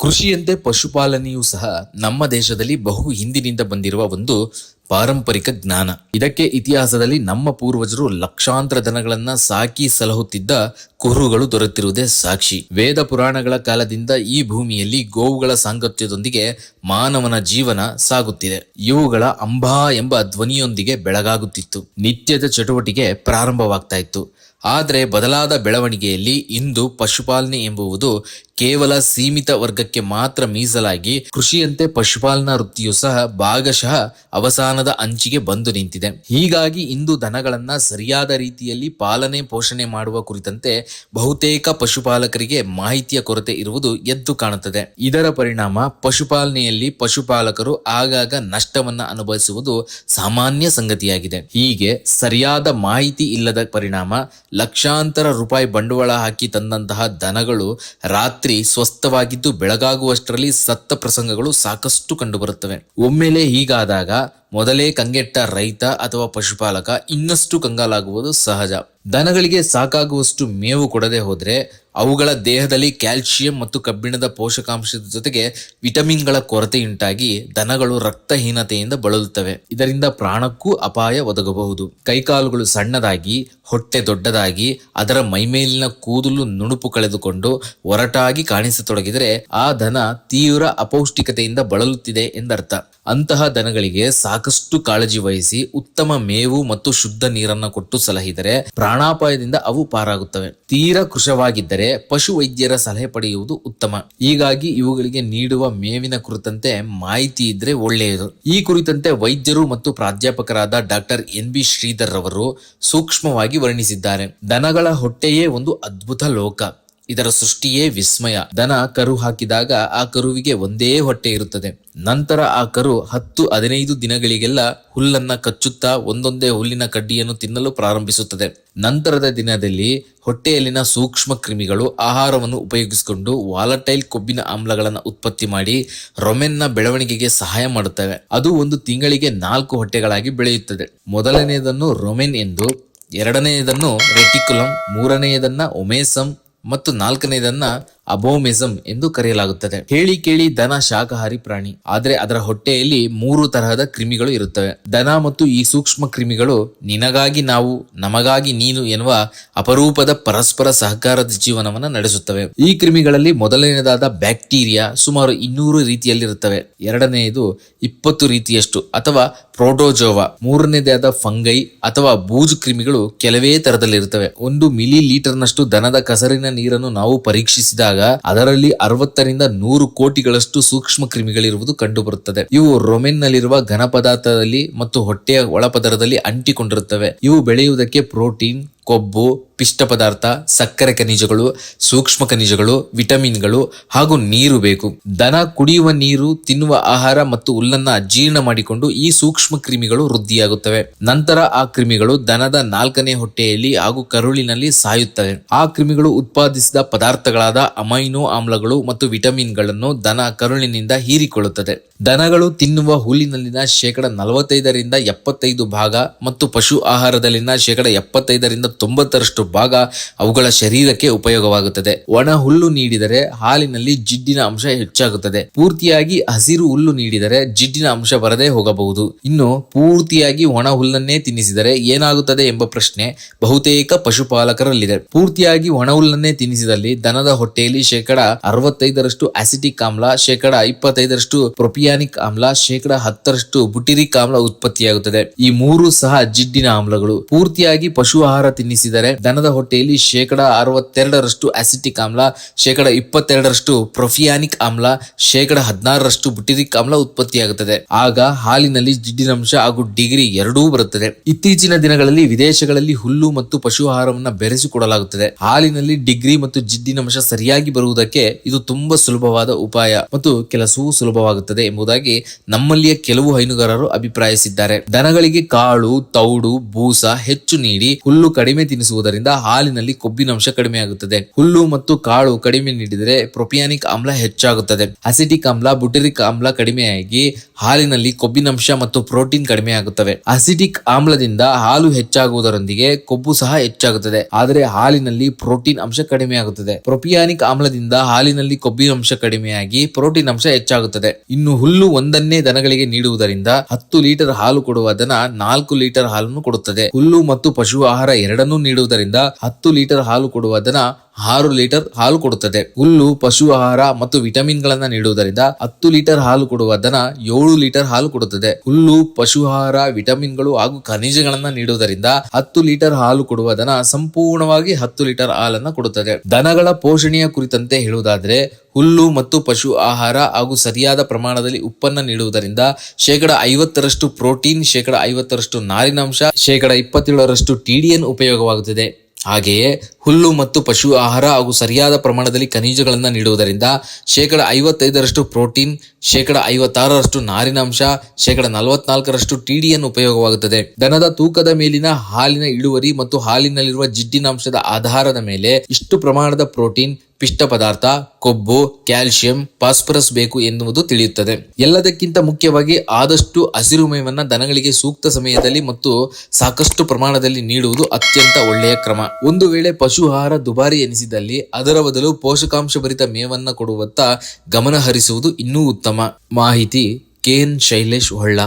ಕೃಷಿಯಂತೆ ಪಶುಪಾಲನೆಯೂ ಸಹ ನಮ್ಮ ದೇಶದಲ್ಲಿ ಬಹು ಹಿಂದಿನಿಂದ ಬಂದಿರುವ ಒಂದು ಪಾರಂಪರಿಕ ಜ್ಞಾನ. ಇದಕ್ಕೆ ಇತಿಹಾಸದಲ್ಲಿ ನಮ್ಮ ಪೂರ್ವಜರು ಲಕ್ಷಾಂತರ ದನಗಳನ್ನ ಸಾಕಿ ಸಲಹುತ್ತಿದ್ದ ಕುರುಹುಗಳು ದೊರೆತಿರುವುದೇ ಸಾಕ್ಷಿ. ವೇದ ಪುರಾಣಗಳ ಕಾಲದಿಂದ ಈ ಭೂಮಿಯಲ್ಲಿ ಗೋವುಗಳ ಸಾಂಗತ್ಯದೊಂದಿಗೆ ಮಾನವನ ಜೀವನ ಸಾಗುತ್ತಿದೆ. ಇವುಗಳ ಅಂಬಾ ಎಂಬ ಧ್ವನಿಯೊಂದಿಗೆ ಬೆಳಗಾಗುತ್ತಿತ್ತು, ನಿತ್ಯದ ಚಟುವಟಿಕೆ ಪ್ರಾರಂಭವಾಗ್ತಾ ಇತ್ತು. ಆದರೆ ಬದಲಾದ ಬೆಳವಣಿಗೆಯಲ್ಲಿ ಇಂದು ಪಶುಪಾಲನೆ ಎಂಬುವುದು ಕೇವಲ ಸೀಮಿತ ವರ್ಗಕ್ಕೆ ಮಾತ್ರ ಮೀಸಲಾಗಿ ಕೃಷಿಯಂತೆ ಪಶುಪಾಲನಾ ವೃತ್ತಿಯು ಸಹ ಭಾಗಶಃ ಅವಸಾನದ ಅಂಚಿಗೆ ಬಂದು ನಿಂತಿದೆ. ಹೀಗಾಗಿ ಇಂದು ದನಗಳನ್ನ ಸರಿಯಾದ ರೀತಿಯಲ್ಲಿ ಪಾಲನೆ ಪೋಷಣೆ ಮಾಡುವ ಕುರಿತಂತೆ ಬಹುತೇಕ ಪಶುಪಾಲಕರಿಗೆ ಮಾಹಿತಿಯ ಕೊರತೆ ಇರುವುದು ಎದ್ದು ಕಾಣುತ್ತದೆ. ಇದರ ಪರಿಣಾಮ ಪಶುಪಾಲನೆಯಲ್ಲಿ ಪಶುಪಾಲಕರು ಆಗಾಗ ನಷ್ಟವನ್ನ ಅನುಭವಿಸುವುದು ಸಾಮಾನ್ಯ ಸಂಗತಿಯಾಗಿದೆ. ಹೀಗೆ ಸರಿಯಾದ ಮಾಹಿತಿ ಇಲ್ಲದ ಪರಿಣಾಮ ಲಕ್ಷಾಂತರ ರೂಪಾಯಿ ಬಂಡವಾಳ ಹಾಕಿ ತಂದಂತಹ ದನಗಳು ರಾತ್ರಿ ಸ್ವಸ್ಥವಾಗಿದ್ದು ಬೆಳಗಾಗುವಷ್ಟರಲ್ಲಿ ಸತ್ತ ಪ್ರಸಂಗಗಳು ಸಾಕಷ್ಟು ಕಂಡುಬರುತ್ತವೆ. ಒಮ್ಮೆಲೆ ಹೀಗಾದಾಗ ಮೊದಲೇ ಕಂಗೆಟ್ಟ ರೈತ ಅಥವಾ ಪಶುಪಾಲಕ ಇನ್ನಷ್ಟು ಕಂಗಾಲಾಗುವುದು ಸಹಜ. ದನಗಳಿಗೆ ಸಾಕಾಗುವಷ್ಟು ಮೇವು ಕೊಡದೆ ಹೋದ್ರೆ ಅವುಗಳ ದೇಹದಲ್ಲಿ ಕ್ಯಾಲ್ಸಿಯಂ ಮತ್ತು ಕಬ್ಬಿಣದ ಪೋಷಕಾಂಶದ ಜೊತೆಗೆ ವಿಟಮಿನ್ಗಳ ಕೊರತೆಯುಂಟಾಗಿ ದನಗಳು ರಕ್ತಹೀನತೆಯಿಂದ ಬಳಲುತ್ತವೆ. ಇದರಿಂದ ಪ್ರಾಣಕ್ಕೂ ಅಪಾಯ ಒದಗಬಹುದು. ಕೈಕಾಲುಗಳು ಸಣ್ಣದಾಗಿ, ಹೊಟ್ಟೆ ದೊಡ್ಡದಾಗಿ, ಅದರ ಮೈಮೇಲಿನ ಕೂದಲು ನುಣುಪು ಕಳೆದುಕೊಂಡು ಒರಟಾಗಿ ಕಾಣಿಸತೊಡಗಿದರೆ ಆ ದನ ತೀವ್ರ ಅಪೌಷ್ಟಿಕತೆಯಿಂದ ಬಳಲುತ್ತಿದೆ ಎಂದರ್ಥ. ಅಂತಹ ದನಗಳಿಗೆ ಸಾಕಷ್ಟು ಕಾಳಜಿ ವಹಿಸಿ ಉತ್ತಮ ಮೇವು ಮತ್ತು ಶುದ್ಧ ನೀರನ್ನು ಕೊಟ್ಟು ಸಲಹಿದರೆ ಪ್ರಾಣಾಪಾಯದಿಂದ ಅವು ಪಾರಾಗುತ್ತವೆ. ತೀರಾ ಕೃಶವಾಗಿದ್ದರೆ ಪಶು ವೈದ್ಯರ ಸಲಹೆ ಪಡೆಯುವುದು ಉತ್ತಮ. ಹೀಗಾಗಿ ಇವುಗಳಿಗೆ ನೀಡುವ ಮೇವಿನ ಕುರಿತಂತೆ ಮಾಹಿತಿ ಇದ್ರೆ ಒಳ್ಳೆಯದು. ಈ ಕುರಿತಂತೆ ವೈದ್ಯರು ಮತ್ತು ಪ್ರಾಧ್ಯಾಪಕರಾದ ಡಾಕ್ಟರ್ NB ಶ್ರೀಧರ್ ರವರು ಸೂಕ್ಷ್ಮವಾಗಿ ವರ್ಣಿಸಿದ್ದಾರೆ. ದನಗಳ ಹೊಟ್ಟೆಯೇ ಒಂದು ಅದ್ಭುತ ಲೋಕ. ಇದರ ಸೃಷ್ಟಿಯೇ ವಿಸ್ಮಯ. ದನ ಕರು ಹಾಕಿದಾಗ ಆ ಕರುವಿಗೆ ಒಂದೇ ಹೊಟ್ಟೆ ಇರುತ್ತದೆ. ನಂತರ ಆ ಕರು 10-15 ದಿನಗಳಿಗೆಲ್ಲ ಹುಲ್ಲನ್ನ ಕಚ್ಚುತ್ತಾ ಒಂದೊಂದೇ ಹುಲ್ಲಿನ ಕಡ್ಡಿಯನ್ನು ತಿನ್ನಲು ಪ್ರಾರಂಭಿಸುತ್ತದೆ. ನಂತರದ ದಿನದಲ್ಲಿ ಹೊಟ್ಟೆಯಲ್ಲಿನ ಸೂಕ್ಷ್ಮ ಕ್ರಿಮಿಗಳು ಆಹಾರವನ್ನು ಉಪಯೋಗಿಸಿಕೊಂಡು ವಾಲಟೈಲ್ ಕೊಬ್ಬಿನ ಆಮ್ಲಗಳನ್ನು ಉತ್ಪತ್ತಿ ಮಾಡಿ ರೊಮೆನ್ನ ಬೆಳವಣಿಗೆಗೆ ಸಹಾಯ ಮಾಡುತ್ತವೆ. ಅದು ಒಂದು ತಿಂಗಳಿಗೆ 4 ಹೊಟ್ಟೆಗಳಾಗಿ ಬೆಳೆಯುತ್ತದೆ. ಮೊದಲನೆಯದನ್ನು ರೊಮೆನ್ ಎಂದು, ಎರಡನೆಯದನ್ನು ರೆಟಿಕ್ಯುಲಮ್, ಮೂರನೆಯದನ್ನ ಒಮೇಸಮ್ ಮತ್ತು ನಾಲ್ಕನೆಯದನ್ನ ಅಬೋಮೆಸಮ್ ಎಂದು ಕರೆಯಲಾಗುತ್ತದೆ. ಹೇಳಿ ಕೇಳಿ ದನ ಶಾಕಾಹಾರಿ ಪ್ರಾಣಿ, ಆದರೆ ಅದರ ಹೊಟ್ಟೆಯಲ್ಲಿ 3 ತರಹದ ಕ್ರಿಮಿಗಳು ಇರುತ್ತವೆ. ದನ ಮತ್ತು ಈ ಸೂಕ್ಷ್ಮ ಕ್ರಿಮಿಗಳು ನಿನಗಾಗಿ ನಾವು, ನಮಗಾಗಿ ನೀನು ಎನ್ನುವ ಅಪರೂಪದ ಪರಸ್ಪರ ಸಹಕಾರದ ಜೀವನವನ್ನು ನಡೆಸುತ್ತವೆ. ಈ ಕ್ರಿಮಿಗಳಲ್ಲಿ ಮೊದಲನೆಯದಾದ ಬ್ಯಾಕ್ಟೀರಿಯಾ ಸುಮಾರು 200 ರೀತಿಯಲ್ಲಿರುತ್ತವೆ. ಎರಡನೆಯದು 20 ರೀತಿಯಷ್ಟು ಅಥವಾ ಪ್ರೋಟೋಜೋವಾ. ಮೂರನೇದಾದ ಫಂಗೈ ಅಥವಾ ಬೂಜು ಕ್ರಿಮಿಗಳು ಕೆಲವೇ ತರದಲ್ಲಿರುತ್ತವೆ. 1 ಮಿಲಿ ಲೀಟರ್ನಷ್ಟು ದನದ ಕಸರಿನ ನೀರನ್ನು ನಾವು ಪರೀಕ್ಷಿಸಿದಾಗ ಅದರಲ್ಲಿ 60-100 ಕೋಟಿಗಳಷ್ಟು ಸೂಕ್ಷ್ಮ ಕ್ರಿಮಿಗಳಿರುವುದು ಕಂಡುಬರುತ್ತದೆ. ಇವು ರೊಮೆನ್ನಲ್ಲಿರುವ ಘನ ಪದಾರ್ಥದಲ್ಲಿ ಮತ್ತು ಹೊಟ್ಟೆಯ ಒಳಪದರದಲ್ಲಿ ಅಂಟಿಕೊಂಡಿರುತ್ತವೆ. ಇವು ಬೆಳೆಯುವುದಕ್ಕೆ ಪ್ರೋಟೀನ್, ಕೊಬ್ಬು, ಪಿಷ್ಟ ಪದಾರ್ಥ, ಸಕ್ಕರೆ ಖನಿಜಗಳು, ಸೂಕ್ಷ್ಮ ಖನಿಜಗಳು, ವಿಟಮಿನ್ಗಳು ಹಾಗೂ ನೀರು ಬೇಕು. ದನ ಕುಡಿಯುವ ನೀರು, ತಿನ್ನುವ ಆಹಾರ ಮತ್ತು ಹುಲ್ಲನ್ನ ಜೀರ್ಣ ಮಾಡಿಕೊಂಡು ಈ ಸೂಕ್ಷ್ಮ ಕ್ರಿಮಿಗಳು ವೃದ್ಧಿಯಾಗುತ್ತವೆ. ನಂತರ ಆ ಕ್ರಿಮಿಗಳು ದನದ 4ನೇ ಹೊಟ್ಟೆಯಲ್ಲಿ ಹಾಗೂ ಕರುಳಿನಲ್ಲಿ ಸಾಯುತ್ತವೆ. ಆ ಕ್ರಿಮಿಗಳು ಉತ್ಪಾದಿಸಿದ ಪದಾರ್ಥಗಳಾದ ಅಮೈನೋ ಆಮ್ಲಗಳು ಮತ್ತು ವಿಟಮಿನ್ಗಳನ್ನು ದನ ಕರುಳಿನಿಂದ ಹೀರಿಕೊಳ್ಳುತ್ತದೆ. ದನಗಳು ತಿನ್ನುವ ಹುಲ್ಲಿನಲ್ಲಿನ 45-75% ಭಾಗ ಮತ್ತು ಪಶು ಆಹಾರದಲ್ಲಿನ 75-90% ಭಾಗ ಅವುಗಳ ಶರೀರಕ್ಕೆ ಉಪಯೋಗವಾಗುತ್ತದೆ. ಒಣ ಹುಲ್ಲು ನೀಡಿದರೆ ಹಾಲಿನಲ್ಲಿ ಜಿಡ್ಡಿನ ಅಂಶ ಹೆಚ್ಚಾಗುತ್ತದೆ. ಪೂರ್ತಿಯಾಗಿ ಹಸಿರು ಹುಲ್ಲು ನೀಡಿದರೆ ಜಿಡ್ಡಿನ ಅಂಶ ಬರದೇ ಹೋಗಬಹುದು. ಇನ್ನು ಪೂರ್ತಿಯಾಗಿ ಒಣ ಹುಲ್ಲನ್ನೇ ತಿನ್ನಿಸಿದರೆ ಏನಾಗುತ್ತದೆ ಎಂಬ ಪ್ರಶ್ನೆ ಬಹುತೇಕ ಪಶುಪಾಲಕರಲ್ಲಿದೆ. ಪೂರ್ತಿಯಾಗಿ ಒಣ ಹುಲ್ಲನ್ನೇ ತಿನ್ನಿಸಿದಲ್ಲಿ ದನದ ಹೊಟ್ಟೆಯಲ್ಲಿ 65% ಅಸಿಟಿಕ್ ಆಮ್ಲ, 25% ಪ್ರೊಪಿಯಾನಿಕ್ ಆಮ್ಲ, 10% ಬುಟಿರಿಕ್ ಆಮ್ಲ ಉತ್ಪತ್ತಿಯಾಗುತ್ತದೆ. ಈ 3 ಸಹ ಜಿಡ್ಡಿನ ಆಮ್ಲಗಳು. ಪೂರ್ತಿಯಾಗಿ ಪಶು ಆಹಾರ ತಿನ್ನಿಸಿದರೆ ದನದ ಹೊಟ್ಟೆಯಲ್ಲಿ 62% ಅಸಿಟಿಕ್ ಆಮ್ಲ, 22% ಪ್ರೊಫಿಯಾನಿಕ್ ಆಮ್ಲ, 16% ಬುಟಿರಿಕ್ ಆಮ್ಲ ಉತ್ಪತ್ತಿಯಾಗುತ್ತದೆ. ಆಗ ಹಾಲಿನಲ್ಲಿ ಜಿಡ್ಡಿನಂಶ ಹಾಗೂ ಡಿಗ್ರಿ ಎರಡೂ ಬರುತ್ತದೆ. ಇತ್ತೀಚಿನ ದಿನಗಳಲ್ಲಿ ವಿದೇಶಗಳಲ್ಲಿ ಹುಲ್ಲು ಮತ್ತು ಪಶು ಆಹಾರವನ್ನು ಬೆರೆಸಿಕೊಡಲಾಗುತ್ತದೆ. ಹಾಲಿನಲ್ಲಿ ಡಿಗ್ರಿ ಮತ್ತು ಜಿಡ್ಡಿನಂಶ ಸರಿಯಾಗಿ ಬರುವುದಕ್ಕೆ ಇದು ತುಂಬಾ ಸುಲಭವಾದ ಉಪಾಯ ಮತ್ತು ಕೆಲಸವೂ ಸುಲಭವಾಗುತ್ತದೆ ಎಂಬುದಾಗಿ ನಮ್ಮಲ್ಲಿಯ ಕೆಲವು ಹೈನುಗಾರರು ಅಭಿಪ್ರಾಯಿಸಿದ್ದಾರೆ. ದನಗಳಿಗೆ ಕಾಳು, ತೌಡು, ಬೂಸ ಹೆಚ್ಚು ನೀಡಿ ಹುಲ್ಲು ಕಡಿಮೆ ಕಡಿಮೆ ತಿನ್ನಿಸುವುದರಿಂದ ಹಾಲಿನಲ್ಲಿ ಕೊಬ್ಬಿನಂಶ ಕಡಿಮೆ ಆಗುತ್ತದೆ. ಹುಲ್ಲು ಮತ್ತು ಕಾಳು ಕಡಿಮೆ ನೀಡಿದರೆ ಪ್ರೊಪಿಯಾನಿಕ್ ಆಮ್ಲ ಹೆಚ್ಚಾಗುತ್ತದೆ. ಅಸಿಟಿಕ್ ಆಮ್ಲ, ಬುಟಿರಿಕ್ ಆಮ್ಲ ಕಡಿಮೆಯಾಗಿ ಹಾಲಿನಲ್ಲಿ ಕೊಬ್ಬಿನಂಶ ಮತ್ತು ಪ್ರೋಟೀನ್ ಕಡಿಮೆ ಆಗುತ್ತವೆ. ಅಸಿಟಿಕ್ ಆಮ್ಲದಿಂದ ಹಾಲು ಹೆಚ್ಚಾಗುವುದರೊಂದಿಗೆ ಕೊಬ್ಬು ಸಹ ಹೆಚ್ಚಾಗುತ್ತದೆ, ಆದರೆ ಹಾಲಿನಲ್ಲಿ ಪ್ರೋಟೀನ್ ಅಂಶ ಕಡಿಮೆ ಆಗುತ್ತದೆ. ಪ್ರೊಪಿಯಾನಿಕ್ ಆಮ್ಲದಿಂದ ಹಾಲಿನಲ್ಲಿ ಕೊಬ್ಬಿನಂಶ ಕಡಿಮೆಯಾಗಿ ಪ್ರೋಟೀನ್ ಅಂಶ ಹೆಚ್ಚಾಗುತ್ತದೆ. ಇನ್ನು ಹುಲ್ಲು ಒಂದನ್ನೇ ದನಗಳಿಗೆ ನೀಡುವುದರಿಂದ 10 ಲೀಟರ್ ಹಾಲು ಕೊಡುವ ದನ 4 ಲೀಟರ್ ಹಾಲನ್ನು ಕೊಡುತ್ತದೆ. ಹುಲ್ಲು ಮತ್ತು ಪಶು ಆಹಾರ ಎರಡನ್ನೂ ನೀಡುವುದರಿಂದ 10 ಲೀಟರ್ ಹಾಲು ಕೊಡುವ ದನ 6 ಲೀಟರ್ ಹಾಲು ಕೊಡುತ್ತದೆ. ಹುಲ್ಲು, ಪಶು ಆಹಾರ ಮತ್ತು ವಿಟಮಿನ್ ಗಳನ್ನ ನೀಡುವುದರಿಂದ 10 ಲೀಟರ್ ಹಾಲು ಕೊಡುವ ದನ 7 ಲೀಟರ್ ಹಾಲು ಕೊಡುತ್ತದೆ. ಹುಲ್ಲು, ಪಶು ಆಹಾರ, ವಿಟಮಿನ್ಗಳು ಹಾಗೂ ಖನಿಜಗಳನ್ನ ನೀಡುವುದರಿಂದ 10 ಲೀಟರ್ ಹಾಲು ಕೊಡುವ ದನ ಸಂಪೂರ್ಣವಾಗಿ 10 ಲೀಟರ್ ಹಾಲನ್ನ ಕೊಡುತ್ತದೆ. ದನಗಳ ಪೋಷಣೆಯ ಕುರಿತಂತೆ ಹೇಳುವುದಾದ್ರೆ, ಹುಲ್ಲು ಮತ್ತು ಪಶು ಆಹಾರ ಹಾಗೂ ಸರಿಯಾದ ಪ್ರಮಾಣದಲ್ಲಿ ಉಪ್ಪನ್ನ ನೀಡುವುದರಿಂದ 50% ಪ್ರೋಟೀನ್, 50% ನಾರಿನಾಂಶ, 27% TDN ಉಪಯೋಗವಾಗುತ್ತದೆ. ಹಾಗೆಯೇ ಹುಲ್ಲು ಮತ್ತು ಪಶು ಆಹಾರ ಹಾಗೂ ಸರಿಯಾದ ಪ್ರಮಾಣದಲ್ಲಿ ಖನಿಜಗಳನ್ನು ನೀಡುವುದರಿಂದ 55% ಪ್ರೋಟೀನ್, 56% ನಾರಿನಾಂಶ, 44% TDN ಉಪಯೋಗವಾಗುತ್ತದೆ. ದನದ ತೂಕದ ಮೇಲಿನ ಹಾಲಿನ ಇಳುವರಿ ಮತ್ತು ಹಾಲಿನಲ್ಲಿರುವ ಜಿಡ್ಡಿನಾಂಶದ ಆಧಾರದ ಮೇಲೆ ಇಷ್ಟು ಪ್ರಮಾಣದ ಪ್ರೋಟೀನ್, ಪಿಷ್ಟ ಪದಾರ್ಥ, ಕೊಬ್ಬು, ಕ್ಯಾಲ್ಸಿಯಂ, ಫಾಸ್ಫರಸ್ ಬೇಕು ಎನ್ನುವುದು ತಿಳಿಯುತ್ತದೆ. ಎಲ್ಲದಕ್ಕಿಂತ ಮುಖ್ಯವಾಗಿ ಆದಷ್ಟು ಹಸಿರು ಮೇವನ್ನ ದನಗಳಿಗೆ ಸೂಕ್ತ ಸಮಯದಲ್ಲಿ ಮತ್ತು ಸಾಕಷ್ಟು ಪ್ರಮಾಣದಲ್ಲಿ ನೀಡುವುದು ಅತ್ಯಂತ ಒಳ್ಳೆಯ ಕ್ರಮ. ಒಂದು ವೇಳೆ ಪಶು ಆಹಾರ ದುಬಾರಿ ಎನಿಸಿದಲ್ಲಿ ಅದರ ಬದಲು ಪೋಷಕಾಂಶ ಭರಿತ ಮೇವನ್ನ ಕೊಡುವತ್ತ ಗಮನ ಹರಿಸುವುದು ಇನ್ನೂ ಉತ್ತಮ. ಮಾಹಿತಿ KN ಶೈಲೇಶ್ ಹೊಳ್ಳ.